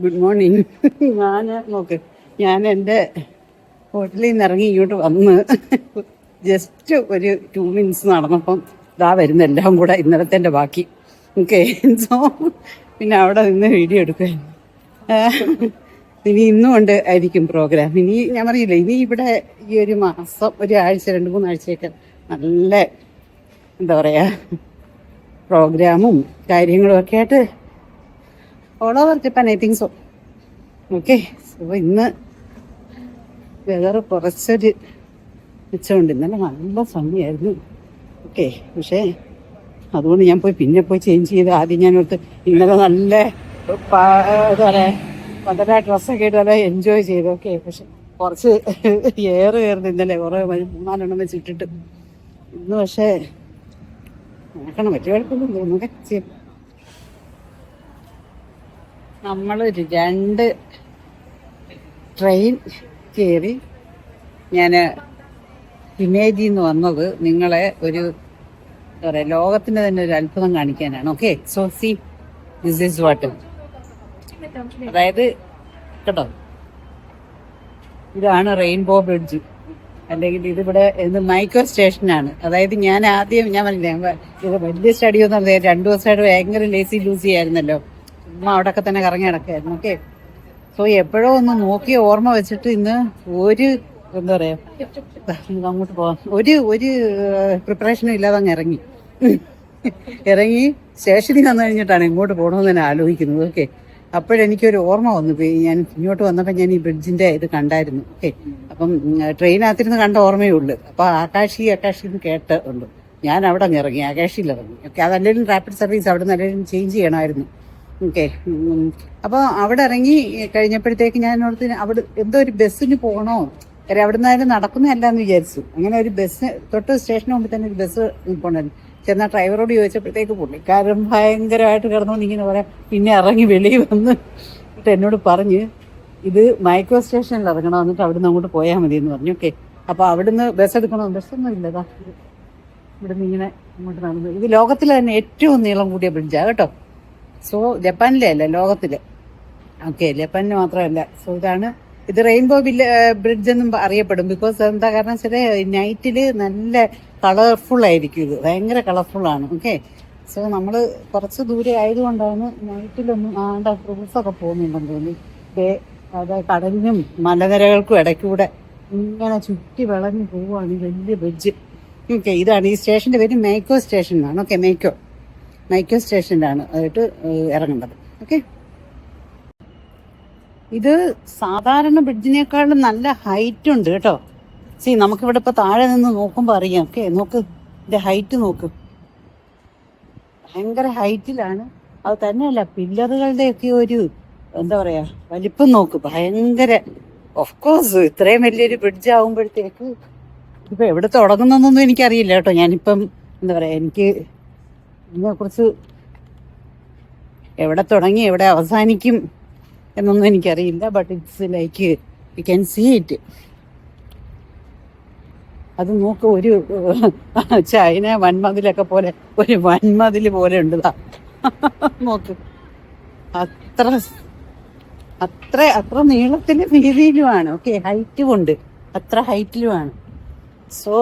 Good morning. ഞാൻ എൻ്റെ ഹോട്ടലിൽ നിന്ന് ഇറങ്ങി ഇങ്ങോട്ട് വന്ന് ജസ്റ്റ് ഒരു 2 മിനിറ്റ്സ് നടന്നപ്പം ഇതാ വരുന്നെല്ലാം കൂടെ ഇന്നലത്തെ എൻ്റെ ബാക്കി. ഓക്കെ, സോ പിന്നെ അവിടെ നിന്ന് വീഡിയോ എടുക്കുക. ഇനി ഇന്നും ഉണ്ട് ആയിരിക്കും പ്രോഗ്രാം. ഇനി ഞാൻ പറയില്ല, ഇനി ഇവിടെ ഈ ഒരു മാസം ഒരാഴ്ച 2-3 ആഴ്ചയൊക്കെ നല്ല എന്താ പറയുക പ്രോഗ്രാമും കാര്യങ്ങളും ഒക്കെ ആയിട്ട് all over Japan I think so. Okay, so ഇന്ന് വെതർ കുറച്ചൊരു മിച്ചമുണ്ട്. ഇന്നലെ നല്ല സമയമായിരുന്നു. ഓക്കെ, പക്ഷേ അതുകൊണ്ട് ഞാൻ പിന്നെ പോയി ചേഞ്ച് ചെയ്ത് ആദ്യം ഞാൻ ഓർത്ത് ഇന്നലെ നല്ല എന്താ പറയുക വളരെ ഡ്രസ്സൊക്കെ ഇട്ട് നല്ല എൻജോയ് ചെയ്തു. ഓക്കെ, പക്ഷെ കുറച്ച് കയറുന്നു ഇന്നലെ, കുറേ 3-4 വെച്ചിട്ടിട്ട്. ഇന്ന് പക്ഷേ നോക്കണം, പറ്റിയ കുഴപ്പമൊന്നും തോന്നുക. നമ്മൾ 2 ട്രെയിൻ കയറി ഞാൻ ഇമേജിൽ നിന്ന് വന്നത് നിങ്ങളെ ഒരു എന്താ പറയുക ലോകത്തിന് തന്നെ ഒരു അത്ഭുതം കാണിക്കാനാണ്. Okay, so see this is what. അതായത് കേട്ടോ, ഇതാണ് റെയിൻബോ ബ്രിഡ്ജ്, അല്ലെങ്കിൽ ഇതിവിടെ മൈക്രോ സ്റ്റേഷനാണ്. അതായത് ഞാൻ പറഞ്ഞില്ലേ ഇത് വലിയ സ്റ്റഡി ഒന്നും അറിയാം, 2 ദിവസമായിട്ട് ഭയങ്കര ലേസി ലൂസി ആയിരുന്നല്ലോ, ചുമ്മാ അവിടെയൊക്കെ തന്നെ കറങ്ങി നടക്കായിരുന്നു. ഓക്കെ, സോ എപ്പോഴോ ഒന്ന് നോക്കി ഓർമ്മ വെച്ചിട്ട് ഇന്ന് ഒരു എന്താ പറയാ അങ്ങോട്ട് പോവാം ഒരു പ്രിപ്പറേഷനും ഇല്ലാതെ അങ്ങ് ഇറങ്ങി സ്റ്റേഷനിൽ വന്നു കഴിഞ്ഞിട്ടാണ് ഇങ്ങോട്ട് പോകണമെന്ന് തന്നെ ആലോചിക്കുന്നത്. ഓക്കെ, അപ്പോഴെനിക്കൊരു ഓർമ്മ വന്നു. ഞാൻ ഇങ്ങോട്ട് വന്നപ്പോൾ ഞാൻ ഈ ബ്രിഡ്ജിന്റെ ഇത് കണ്ടായിരുന്നു. ഓക്കെ, അപ്പം ട്രെയിനകത്തിരുന്ന് കണ്ട ഓർമ്മയേ ഉള്ളൂ. അപ്പോൾ ആകാശിന്ന് കേട്ടുണ്ട്. ഞാൻ അവിടെ അങ്ങ് ഇറങ്ങി, ആകാശിയിൽ ഇറങ്ങി. ഓക്കെ, അതല്ലെങ്കിലും റാപ്പിഡ് സർവീസ് അവിടെ നിന്ന് അല്ലെങ്കിൽ ചേഞ്ച് ചെയ്യണമായിരുന്നു. ഓക്കെ, അപ്പോൾ അവിടെ ഇറങ്ങി കഴിഞ്ഞപ്പോഴത്തേക്ക് ഞാൻ ഓർത്ത് അവിടെ എന്തോ ഒരു ബസ്സിന് പോകണോ, കാര്യം അവിടെ നിന്നായാലും നടക്കുന്നതല്ലാന്ന് വിചാരിച്ചു. അങ്ങനെ ഒരു ബസ് തൊട്ട് സ്റ്റേഷന് മുമ്പിൽ തന്നെ ഒരു ബസ് പോകണമായിരുന്നു. ചെന്നാൽ ഡ്രൈവറോട് ചോദിച്ചപ്പോഴത്തേക്ക് പുള്ളിക്കാരൻ ഭയങ്കരമായിട്ട് കിടന്നുകൊണ്ട് ഇങ്ങനെ പറയാം. പിന്നെ ഇറങ്ങി വെളിയിൽ വന്ന് എന്നോട് പറഞ്ഞ് ഇത് മൈക്രോ സ്റ്റേഷനിൽ ഇറങ്ങണം, എന്നിട്ട് അവിടുന്ന് അങ്ങോട്ട് പോയാൽ മതി എന്ന് പറഞ്ഞു. ഓക്കെ, അപ്പോൾ അവിടുന്ന് ബസ് എടുക്കണോ? ബസ്സൊന്നും ഇല്ലതാ, ഇവിടുന്ന് ഇങ്ങനെ അങ്ങോട്ട് നടന്നു. ഇത് ലോകത്തിലെ തന്നെ ഏറ്റവും നീളം കൂടിയ ബ്രിഡ്ജാണ് കേട്ടോ. സോ ജപ്പാനിലെ അല്ല, ലോകത്തിലെ. ഓക്കെ, ജപ്പാനിൽ മാത്രമല്ല. സോ ഇത് റെയിൻബോ ബ്രിഡ്ജ് എന്നും അറിയപ്പെടും. ബിക്കോസ് എന്താ കാരണം വെച്ചാൽ നൈറ്റിൽ നല്ല കളർഫുൾ ആയിരിക്കും. ഇത് ഭയങ്കര കളർഫുള്ളാണ്. ഓക്കെ, സോ നമ്മൾ കുറച്ച് ദൂരെ ആയതുകൊണ്ടാണ് നൈറ്റിലൊന്നും റൂഫൊക്കെ പോകുന്നുണ്ടെന്ന് തോന്നി. അതായത് കടലിനും മലനിരകൾക്കും ഇടയ്ക്കൂടെ ഇങ്ങനെ ചുറ്റി വിളഞ്ഞു പോവുകയാണ് ഈ വലിയ ബ്രിഡ്ജ്. ഓക്കെ, ഇതാണ് ഈ സ്റ്റേഷൻ്റെ പേര് മൈക്രോ സ്റ്റേഷൻ എന്നാണ്. ഓക്കെ, മൈക്രോ സ്റ്റേഷനിലാണ് ആയിട്ട് ഇറങ്ങേണ്ടത്. ഓക്കെ, ഇത് സാധാരണ ബ്രിഡ്ജിനേക്കാളും നല്ല ഹൈറ്റ് ഉണ്ട് കേട്ടോ. നമുക്കിവിടെ ഇപ്പോൾ താഴെ നിന്ന് നോക്കുമ്പോൾ അറിയാം. ഓക്കെ, നോക്ക്, ഇതിൻ്റെ ഹൈറ്റ് നോക്ക്, ഭയങ്കര ഹൈറ്റിലാണ്. അത് തന്നെയല്ല, പില്ലറുകളുടെയൊക്കെ ഒരു എന്താ പറയുക വലിപ്പം നോക്ക്, ഭയങ്കര. ഓഫ്കോഴ്സ് ഇത്രയും വലിയൊരു ബ്രിഡ്ജ് ആകുമ്പോഴത്തേക്ക് ഇപ്പം എവിടെ തുടങ്ങുന്നൊന്നും എനിക്കറിയില്ല കേട്ടോ. ഞാനിപ്പം എന്താ പറയുക, എനിക്ക് ഇതിനെക്കുറിച്ച് എവിടെ തുടങ്ങി എവിടെ അവസാനിക്കും എന്നൊന്നും എനിക്കറിയില്ല. But it's like you can see it. അത് നോക്ക്, ഒരു ചൈന വൻമതിലൊക്കെ പോലെ ഒരു വൻമതിൽ പോലെ ഉണ്ട്. നോക്ക്, അത്ര നീളത്തിലും വീതിയിലുമാണ്. ഓക്കെ, ഹൈറ്റും ഉണ്ട്, അത്ര ഹൈറ്റിലുമാണ്. സോ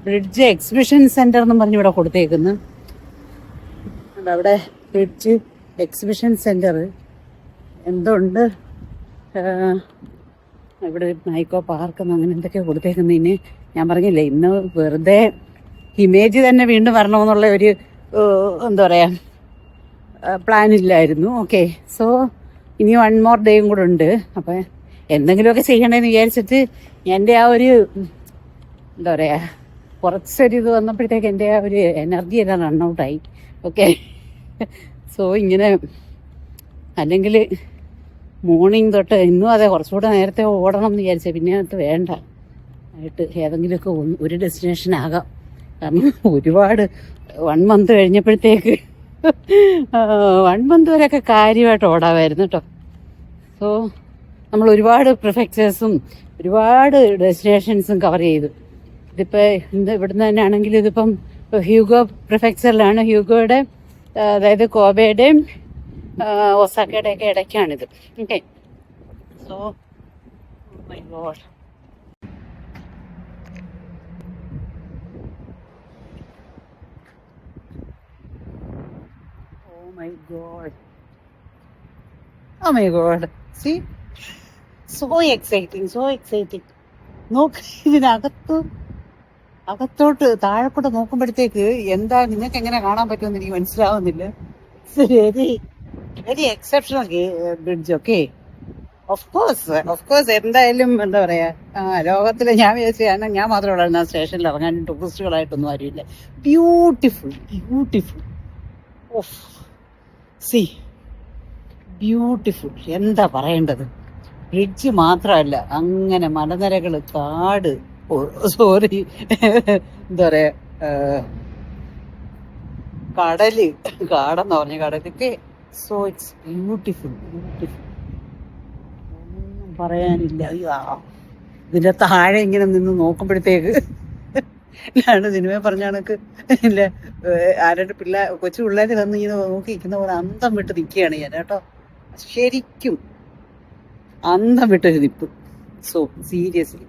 ബ്രിഡ്ജ് എക്സിബിഷൻ സെന്റർ എന്നും പറഞ്ഞ് ഇവിടെ കൊടുത്തേക്കുന്നു. അവിടെ ബ്രിഡ്ജ് എക്സിബിഷൻ സെന്റർ എന്തുണ്ട്, ഇവിടെ മൈക്കോ പാർക്കെന്ന് അങ്ങനെ എന്തൊക്കെയാണ് കൊടുത്തേക്കുന്നതിന്. ഞാൻ പറഞ്ഞില്ലേ, ഇന്ന് വെറുതെ ഇമേജ് തന്നെ വീണ്ടും വരണമെന്നുള്ള ഒരു എന്താ പറയുക പ്ലാനില്ലായിരുന്നു. ഓക്കെ, സോ ഇനി 1 more ഡേയും കൂടെ ഉണ്ട്. അപ്പം എന്തെങ്കിലുമൊക്കെ ചെയ്യണമെന്ന് വിചാരിച്ചിട്ട് എൻ്റെ ആ ഒരു എന്താ പറയുക കുറച്ചൊരു ഇത് വന്നപ്പോഴത്തേക്ക് എൻ്റെ ആ ഒരു എനർജി എല്ലാം റണ്ണൗട്ടായി. ഓക്കെ, സോ ഇങ്ങനെ അല്ലെങ്കിൽ മോർണിംഗ് തൊട്ട് ഇന്നും അതെ കുറച്ചുകൂടെ നേരത്തെ ഓടണം എന്ന് വിചാരിച്ചത്. പിന്നെ അത് വേണ്ട ആയിട്ട് ഏതെങ്കിലുമൊക്കെ ഒരു ഡെസ്റ്റിനേഷൻ ആകാം. കാരണം ഒരുപാട് 1 month കഴിഞ്ഞപ്പോഴത്തേക്ക് 1 month വരെയൊക്കെ കാര്യമായിട്ട് ഓടാമായിരുന്നു കേട്ടോ. സോ നമ്മൾ ഒരുപാട് പ്രിഫെക്ചേഴ്സും ഒരുപാട് ഡെസ്റ്റിനേഷൻസും കവർ ചെയ്തു. ഇതിപ്പോൾ ഇവിടുന്ന് തന്നെ ആണെങ്കിൽ ഇതിപ്പം ഹ്യൂഗോ പ്രിഫെക്ചറിലാണ്. ഹ്യൂഗോയുടെ അതായത് കോബയുടെയും ഒസാക്കയുടെ ഒക്കെ ഇടയ്ക്കാണിത്. Okay, so my god, my god, oh my god, see, so exciting, so exciting. നോക്ക്, അകത്തോട്ട് താഴെക്കൂടെ നോക്കുമ്പോഴത്തേക്ക് എന്താ നിങ്ങൾക്ക് എങ്ങനെ കാണാൻ പറ്റുമെന്ന് എനിക്ക് മനസ്സിലാവുന്നില്ല. Very very exceptional bridge. Okay, of course എന്തായാലും എന്താ പറയാ, ലോകത്തിലെ ഞാൻ വിചാരിച്ചാണ് ഞാൻ മാത്രമേ ഉള്ളൂ ആ സ്റ്റേഷനിൽ ഇറങ്ങാൻ, ടൂറിസ്റ്റുകളായിട്ടൊന്നും ആരുമില്ല. Beautiful beautiful, of C beautiful, എന്താ പറയേണ്ടത്. ബ്രിഡ്ജ് മാത്രമല്ല, അങ്ങനെ മലനിരകള്, കാട്, സോറി എന്താ പറയാ, കാടെന്ന് പറഞ്ഞ കടലൊക്കെ. സോ ഇറ്റ്സ് ബ്യൂട്ടിഫുൾ ബ്യൂട്ടിഫുൾ, ഒന്നും പറയാനില്ല. അയ്യോ, ഇതിന്റെ താഴെ ഇങ്ങനെ നിന്ന് നോക്കുമ്പോഴത്തേക്ക് ഞാൻ സിനിമ പറഞ്ഞ കണക്ക് ഇല്ല, ആരുടെ കൊച്ചു പിള്ളേര് വന്ന് ഇങ്ങനെ നോക്കിയിരിക്കുന്ന പോലെ അന്തം വിട്ട് നിൽക്കുകയാണ് ഞാൻ കേട്ടോ. ശരിക്കും അന്തം വിട്ടൊരു നിപ്പ്. സോ സീരിയസ്ലി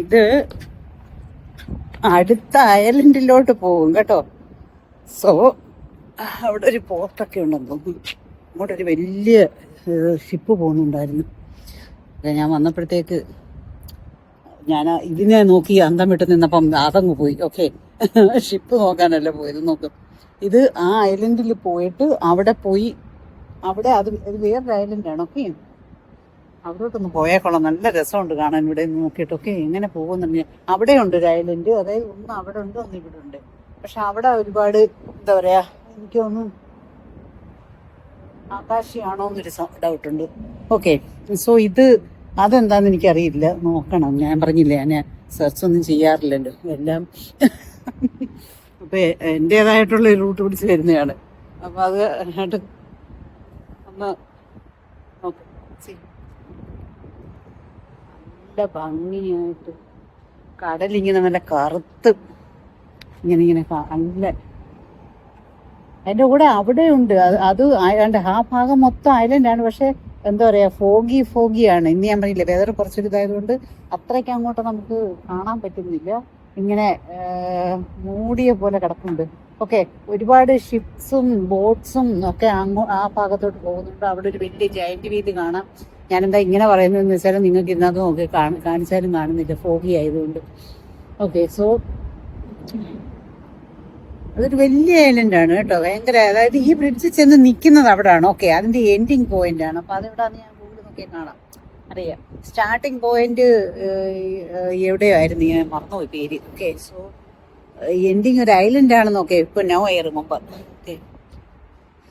ഇത് അടുത്ത അയലൻഡിലോട്ട് പോകും കേട്ടോ. സോ അവിടെ ഒരു പോർട്ടൊക്കെ ഉണ്ടെന്ന് തോന്നുന്നു. അങ്ങോട്ടൊരു വലിയ ഷിപ്പ് പോകുന്നുണ്ടായിരുന്നു. ഞാൻ വന്നപ്പോഴത്തേക്ക് ഞാൻ ഇതിനെ നോക്കി അന്തം വിട്ട് നിന്നപ്പം അതങ്ങ് പോയി. ഓക്കെ, ഷിപ്പ് നോക്കാനല്ല പോയത്. നോക്കും, ഇത് ആ ഐലൻഡിൽ പോയിട്ട് അവിടെ പോയി, അവിടെ അത് വേറൊരു ഐലൻഡാണ്. ഓക്കെ, അവിടോട്ടൊന്ന് പോയേക്കോളാം, നല്ല രസമുണ്ട് കാണാൻ. ഇവിടെ നോക്കിയിട്ടൊക്കെ എങ്ങനെ പോകുന്നുണ്ട്. അവിടെ ഉണ്ട് ഒരു ഐലൻഡ്, അതായത് ഒന്ന് അവിടെ ഉണ്ട്, ഒന്ന് ഇവിടെ ഉണ്ട്. പക്ഷെ അവിടെ ഒരുപാട് എന്താ പറയാ, എനിക്കൊന്നും ആകാശിയാണോ എന്നൊരു ഡൗട്ടുണ്ട്. ഓക്കെ, സോ ഇത് അതെന്താന്ന് എനിക്കറിയില്ല, നോക്കണം. ഞാൻ പറഞ്ഞില്ലേ, ഞാൻ സെർച്ച് ഒന്നും ചെയ്യാറില്ലല്ലോ, എല്ലാം അപ്പൊ എന്റേതായിട്ടുള്ള ഒരു റൂട്ട് പിടിച്ച് വരുന്നതാണ്. അപ്പൊ അത് ഒന്ന് നോക്കാം. നല്ല ഭംഗിയായിട്ട് കടലിങ്ങനെ നല്ല കറുത്ത് ഇങ്ങനെ നല്ല, അതിൻ്റെ കൂടെ അവിടെ ഉണ്ട് അത് ആണ്ട് ആ ഭാഗം മൊത്തം ഐലൻഡാണ്. പക്ഷെ എന്താ പറയാ, ഫോഗിയാണ്. ഇന്ന് ഞാൻ പറഞ്ഞില്ല, വെതർ കുറച്ചൊരു ഇതായതുകൊണ്ട് അത്രയ്ക്ക് അങ്ങോട്ട് നമുക്ക് കാണാൻ പറ്റുന്നില്ല. ഇങ്ങനെ മൂടിയ പോലെ കിടക്കുന്നുണ്ട്. ഓക്കെ, ഒരുപാട് ഷിപ്സും ബോട്ട്സും ഒക്കെ ആ ഭാഗത്തോട്ട് പോകുന്നുണ്ട്. അവിടെ ഒരു വലിയ ജയന്റ് വീല് കാണാം. ഞാനെന്താ ഇങ്ങനെ പറയുന്നതെന്ന് വെച്ചാൽ നിങ്ങൾക്ക് ഇതിനകത്ത് നോക്കി കാണിച്ചാലും കാണുന്നില്ല, ഫോഗി ആയതുകൊണ്ട്. ഓക്കെ, സോ അതൊരു വലിയ ഐലൻഡാണ് കേട്ടോ, ഭയങ്കര. അതായത് ഈ ബ്രിഡ്ജ് ചെന്ന് നിൽക്കുന്നത് അവിടെയാണ്. ഓക്കെ, അതിന്റെ എൻഡിങ് പോയിന്റ് ആണ്. അപ്പൊ അതെവിടാന്ന് ഞാൻ ഗൂഗിൾ നോക്കിയാൽ കാണാം, അറിയാം. സ്റ്റാർട്ടിങ് പോയിന്റ് എവിടെയോ ആയിരുന്നു, ഞാൻ മറന്നുപോയി പേര്. ഓക്കെ, സോ എൻഡിങ് ഒരു ഐലൻഡ് ആണെന്ന്. ഓക്കെ, ഇപ്പൊ നോ എയർ മുമ്പ്. ഓക്കെ,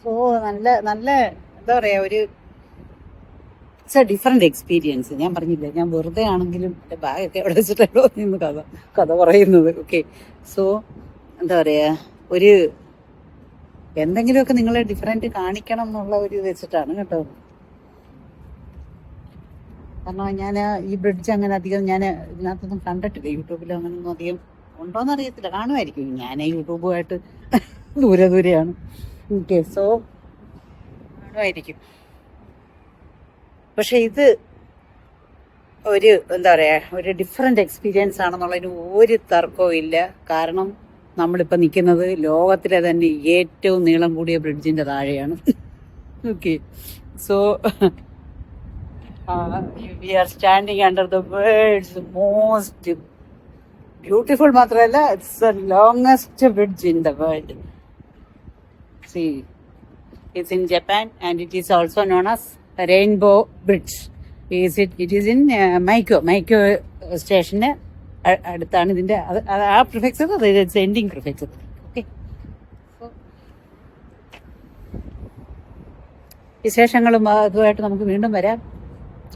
സോ നല്ല നല്ല എന്താ പറയാ, ഒരു ഇറ്റ്സ് എ ഡിഫറെന്റ് എക്സ്പീരിയൻസ്. ഞാൻ പറഞ്ഞില്ല, ഞാൻ വെറുതെ ആണെങ്കിലും എൻ്റെ ബാഗൊക്കെ എവിടെ വെച്ചിട്ടുണ്ടോ എന്ന് കഥ പറയുന്നത്. ഓക്കെ, സോ എന്താ പറയാ, ഒരു എന്തെങ്കിലുമൊക്കെ നിങ്ങളെ ഡിഫറെന്റ് കാണിക്കണം എന്നുള്ള ഒരു വെച്ചിട്ടാണ് കേട്ടോ. കാരണം ഞാൻ ഈ ബ്രിഡ്ജ് അങ്ങനെ അധികം ഞാൻ ഇതിനകത്തൊന്നും കണ്ടിട്ടില്ല, യൂട്യൂബിൽ അങ്ങനെയൊന്നും അധികം ഉണ്ടോയെന്ന് അറിയത്തില്ല, കാണുമായിരിക്കും. ഞാൻ യൂട്യൂബുമായിട്ട് ദൂരെയാണ്. ഓക്കെ, സോ കാണുമായിരിക്കും. പക്ഷെ ഇത് ഒരു എന്താ പറയാ, ഒരു ഡിഫറെന്റ് എക്സ്പീരിയൻസ് ആണെന്നുള്ളതിന് ഒരു തർക്കവും ഇല്ല. കാരണം നമ്മളിപ്പോൾ നിൽക്കുന്നത് ലോകത്തിലെ തന്നെ ഏറ്റവും നീളം കൂടിയ ബ്രിഡ്ജിന്റെ താഴെയാണ്. Okay, so we are standing under the world's most beautiful മാത്രമല്ല, it's the longest bridge in the world. See It's in Japan and it is also known as Rainbow Bridge. It is in Maiko സ്റ്റേഷന് അടുത്താണ് ഇതിൻ്റെ ആ prefecture, ending prefecture. Okay, വിശേഷങ്ങളും അതുമായിട്ട് നമുക്ക് വീണ്ടും വരാം.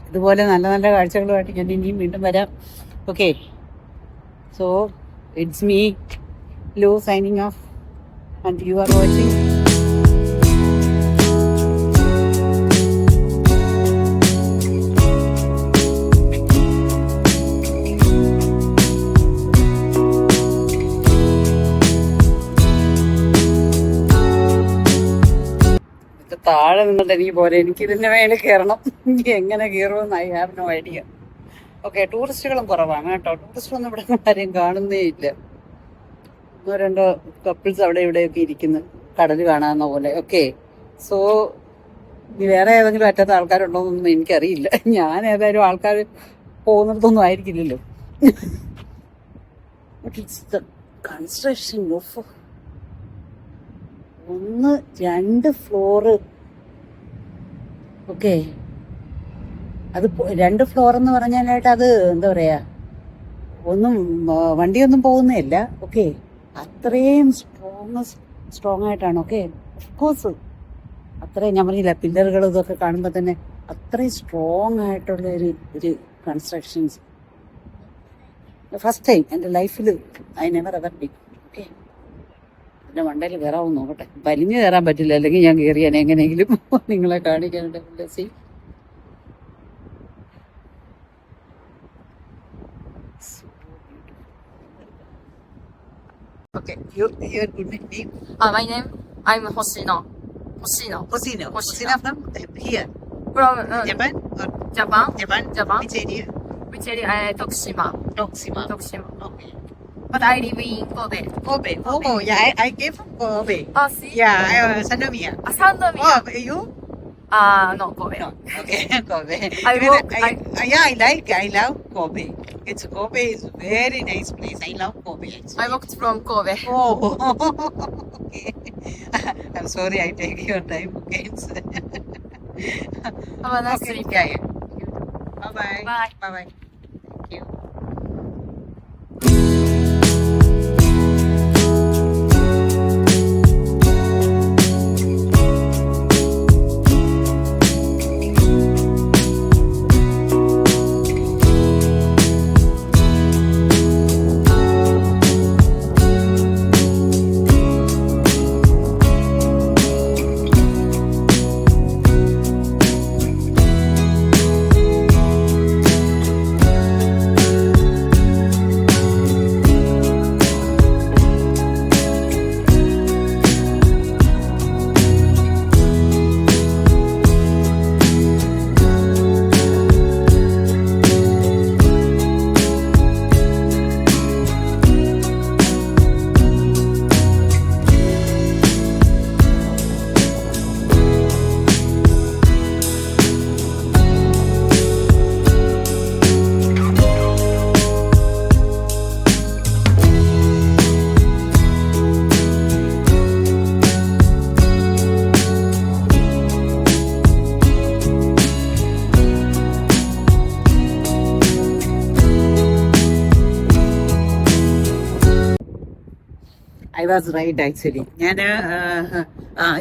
ഇതുപോലെ നല്ല നല്ല കാഴ്ചകളുമായിട്ട് ഞാൻ ഇനിയും വീണ്ടും വരാം. Okay, so it's me Lu signing off and you are watching. താഴെ നിങ്ങളുടെ എനിക്ക് പോലെ എനിക്ക് ഇതിൻ്റെ മേളിൽ കയറണം. എങ്ങനെ കയറുമെന്ന് I have no idea. Okay, ടൂറിസ്റ്റുകളും കുറവാണ് കേട്ടോ. ടൂറിസ്റ്റൊന്നും ഇവിടെ ആരെയും കാണുന്നേ ഇല്ല. 1-2 കപ്പിൾസ് അവിടെ ഇവിടെയൊക്കെ ഇരിക്കുന്നു കടൽ കാണാവുന്ന പോലെ. ഓക്കെ, സോ ഇനി വേറെ ഏതെങ്കിലും പറ്റാത്ത ആൾക്കാരുണ്ടോയെന്നൊന്നും എനിക്കറിയില്ല. ഞാൻ ഏതായാലും ആൾക്കാർ പോകുന്നിടത്തൊന്നും ആയിരിക്കില്ലല്ലോ. Construction of 1-2 floor. ഓക്കെ, അത് 2 ഫ്ലോർ എന്ന് പറഞ്ഞാലായിട്ട് അത് എന്താ പറയാ, വണ്ടിയൊന്നും പോകുന്നതല്ല. ഓക്കെ, അത്രയും സ്ട്രോങ് ആയിട്ടാണ്. ഓക്കെ, ഓഫ്കോഴ്സ് അത്രയും ഞാൻ പറഞ്ഞില്ല, പില്ലറുകൾ ഇതൊക്കെ കാണുമ്പോൾ തന്നെ അത്രയും സ്ട്രോങ് ആയിട്ടുള്ള ഒരു കൺസ്ട്രക്ഷൻസ്. ഫസ്റ്റ് ടൈം എൻ്റെ ലൈഫിൽ I never ever B. Okay, എൻ്റെ മണ്ടയിൽ കയറാവും നോക്കട്ടെ. വലിഞ്ഞ് കയറാൻ പറ്റില്ല, അല്ലെങ്കിൽ ഞാൻ കയറിയാൻ എങ്ങനെയെങ്കിലും നിങ്ങളെ കാണിക്കാനുണ്ട്. See, okay, your good name? My name, I'm Hoshino. Hosino from here? From Japan or Japan. Japan. Which area? Which area? Tokushima. Tokushima. Okay. But I live in Kobe. Kobe. Oh, yeah, I came from Kobe. See? Yeah, Sandomia. Sandomia. Oh, you? No, Kobe. No. Okay, Kobe. I love Kobe. Kobe is a very nice place. I love Kobe actually. I walked from Kobe. Oh, okay. I'm sorry I take your time. Okay. Have a nice trip. Yeah. Bye-bye. Bye. Bye-bye. Thank you. I was right actually. ഞാൻ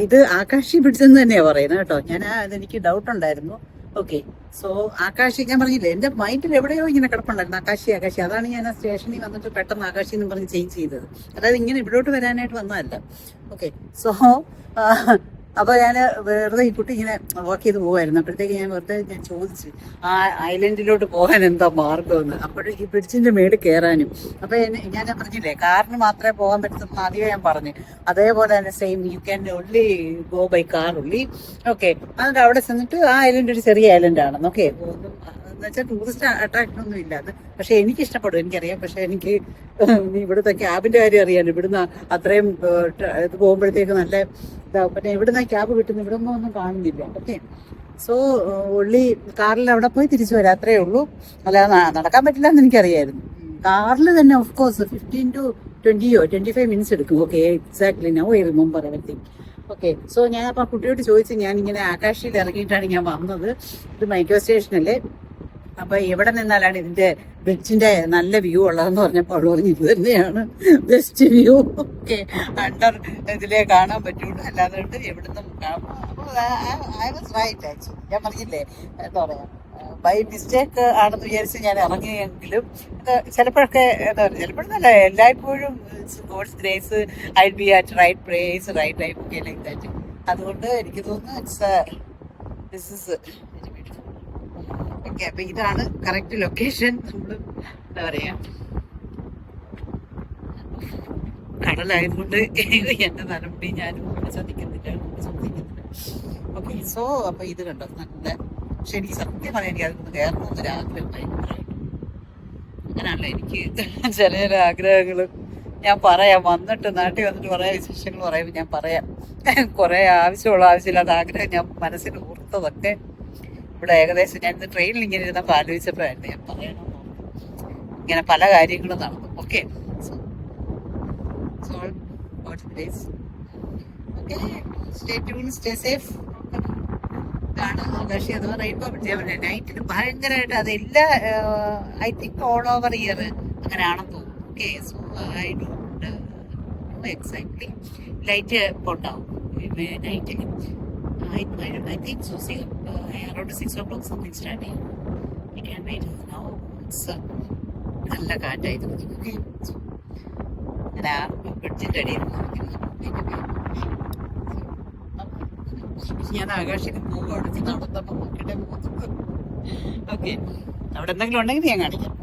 ഇത് ആകാശി പിടിച്ചെന്ന് തന്നെയാണ് പറയുന്നത് കേട്ടോ. അതെനിക്ക് doubt ഉണ്ടായിരുന്നു. Okay, so ആകാശി ഞാൻ പറഞ്ഞില്ലേ, എൻ്റെ മൈൻഡിൽ എവിടെയോ ഇങ്ങനെ കിടപ്പുണ്ടായിരുന്നു ആകാശി. അതാണ് ഞാൻ ആ സ്റ്റേഷനിൽ വന്നിട്ട് പെട്ടെന്ന് ആകാശി എന്ന് പറഞ്ഞ് ചേഞ്ച് ചെയ്തത്. അതായത് ഇങ്ങനെ ഇവിടോട്ട് വരാനായിട്ട് വന്നതല്ല. ഓക്കെ, സോ അപ്പോൾ ഞാൻ വെറുതെ ഈ കുട്ടി ഇങ്ങനെ വാക്ക് ചെയ്ത് പോകുമായിരുന്നു. അപ്പോഴത്തേക്ക് ഞാൻ ചോദിച്ചു ആ ഐലൻഡിലോട്ട് പോകാൻ എന്താ മാർഗമെന്ന്. അപ്പോഴേക്ക് ഈ ബ്രിഡ്ജിൻ്റെ മേളിൽ കയറാനും. അപ്പോൾ ഞാൻ പറഞ്ഞില്ലേ, കാറിന് മാത്രമേ പോകാൻ പറ്റുന്ന ആദ്യമേ ഞാൻ പറഞ്ഞു. അതേപോലെ തന്നെ same you can only go by car only. Okay, എന്നിട്ട് അവിടെ ചെന്നിട്ട് ആ ഐലൻഡ് ഒരു ചെറിയ ഐലൻഡാണെന്ന്. ഓക്കെ, എന്ന് വെച്ചാൽ ടൂറിസ്റ്റ് അട്രാക്ഷൻ ഒന്നും ഇല്ലാതെ. പക്ഷെ എനിക്ക് ഇഷ്ടപ്പെടും, എനിക്കറിയാം. പക്ഷെ എനിക്ക് ഇവിടുത്തെ ക്യാബിൻ്റെ കാര്യം അറിയാമല്ലോ. ഇവിടുന്ന് അത്രയും ഇത് പോകുമ്പോഴത്തേക്ക് നല്ല ഇതാവും. പിന്നെ ഇവിടുന്ന് ക്യാബ് കിട്ടുന്നു, ഇവിടെ ഒന്നും കാണുന്നില്ല. ഓക്കെ, സോ ഉള്ളി കാറിൽ അവിടെ പോയി തിരിച്ചു വരാം, അത്രേ ഉള്ളൂ. അല്ലാതെ നടക്കാൻ പറ്റില്ല എന്ന് എനിക്കറിയായിരുന്നു. കാറിൽ തന്നെ of course 15 to 20 or 25 minutes എടുക്കും. Okay, exactly now I remember everything. Okay, so ഞാൻ അപ്പൊ കുട്ടിയോട് ചോദിച്ചു, ഞാൻ ഇങ്ങനെ ആകാശയിൽ ഇറങ്ങിയിട്ടാണ് ഞാൻ വന്നത്, ഇത് മൈക്രോ സ്റ്റേഷനല്ലേ, അപ്പൊ എവിടെ നിന്നാലാണ് ഇതിന്റെ ബ്രിഡ്ജിന്റെ നല്ല വ്യൂ ഉള്ളതെന്ന് പറഞ്ഞപ്പോൾ അവള് പറഞ്ഞു ഇത് തന്നെയാണ് ബെസ്റ്റ് വ്യൂ. ഓക്കെ, അണ്ടർ ഇതിലേ കാണാൻ പറ്റുള്ളൂ, അല്ലാതെ എവിടുന്നും ഞാൻ പറഞ്ഞില്ലേ എന്താ പറയാ, ബൈ മിസ്റ്റേക്ക് ആണെന്ന് വിചാരിച്ച് ഞാൻ ഇറങ്ങിയെങ്കിലും ചിലപ്പോഴൊക്കെ എന്താ പറയുക, ചിലപ്പോഴൊന്നല്ല എല്ലായ്പ്പോഴും God's grace I be at right place right time ഒക്കെ ലൈക്ക് ദാറ്റ്. അതുകൊണ്ട് എനിക്ക് തോന്നുന്നു this is very beautiful. Okay, അപ്പൊ ഇതാണ് കറക്റ്റ് ലൊക്കേഷൻ. നമ്മൾ എന്താ പറയാ, കടലായതുകൊണ്ട് എന്റെ നരമ്പി ഞാനും ശ്രദ്ധിക്കുന്നില്ല. ഓക്കെ, സോ അപ്പൊ ഇത് കണ്ടോ നല്ല, പക്ഷെ എനിക്ക് സത്യം പറയാൻ എനിക്ക് അതൊന്ന് കയറണമെന്നൊരു ആഗ്രഹം ഭയങ്കരമായിട്ട്. അങ്ങനെയാണല്ലോ എനിക്ക് ചില ചില ആഗ്രഹങ്ങൾ ഞാൻ പറയാം, വന്നിട്ട് നാട്ടിൽ വന്നിട്ട് കുറേ വിശേഷങ്ങൾ പറയുമ്പോൾ ഞാൻ പറയാം. കുറേ ആവശ്യമില്ലാത്ത ആഗ്രഹം ഞാൻ മനസ്സിൽ ഓർത്തതൊക്കെ ഇവിടെ ഏകദേശം ഞാൻ ഇന്ന് ട്രെയിനിൽ ഇങ്ങനെ ഇരുന്നപ്പോൾ ആലോചിച്ചപ്പോഴായിരുന്നു ഞാൻ പറയണം. ഇങ്ങനെ പല കാര്യങ്ങളും നടന്നു. Okay, stay tune, stay safe. ഇതാണ് ആകാശി അഥവാ റെയിൻബോ ബ്രിഡ്ജ്. നൈറ്റിൽ ഭയങ്കരമായിട്ട് അതെല്ലാ I think all over year അങ്ങനെയാണെന്ന് തോന്നുന്നു. Okay, so I don't know exactly. Light ഉണ്ടാവും നൈറ്റിൽ. I think so. See, around 6 o'clock something starting. We can wait now. It's നല്ല കാറ്റായിരുന്നു. ഓക്കെ, അങ്ങനെ ആ ബ്രിഡ്ജിൻ്റെ അടിയിൽ ഞാൻ ആകാശത്തിന് പോകും, അവിടെ നടന്നപ്പോൾ നോക്കിയിട്ടേ പോകുന്നു. ഓക്കെ, അവിടെ എന്തെങ്കിലും ഉണ്ടെങ്കിൽ ഞാൻ കാണിക്കാം.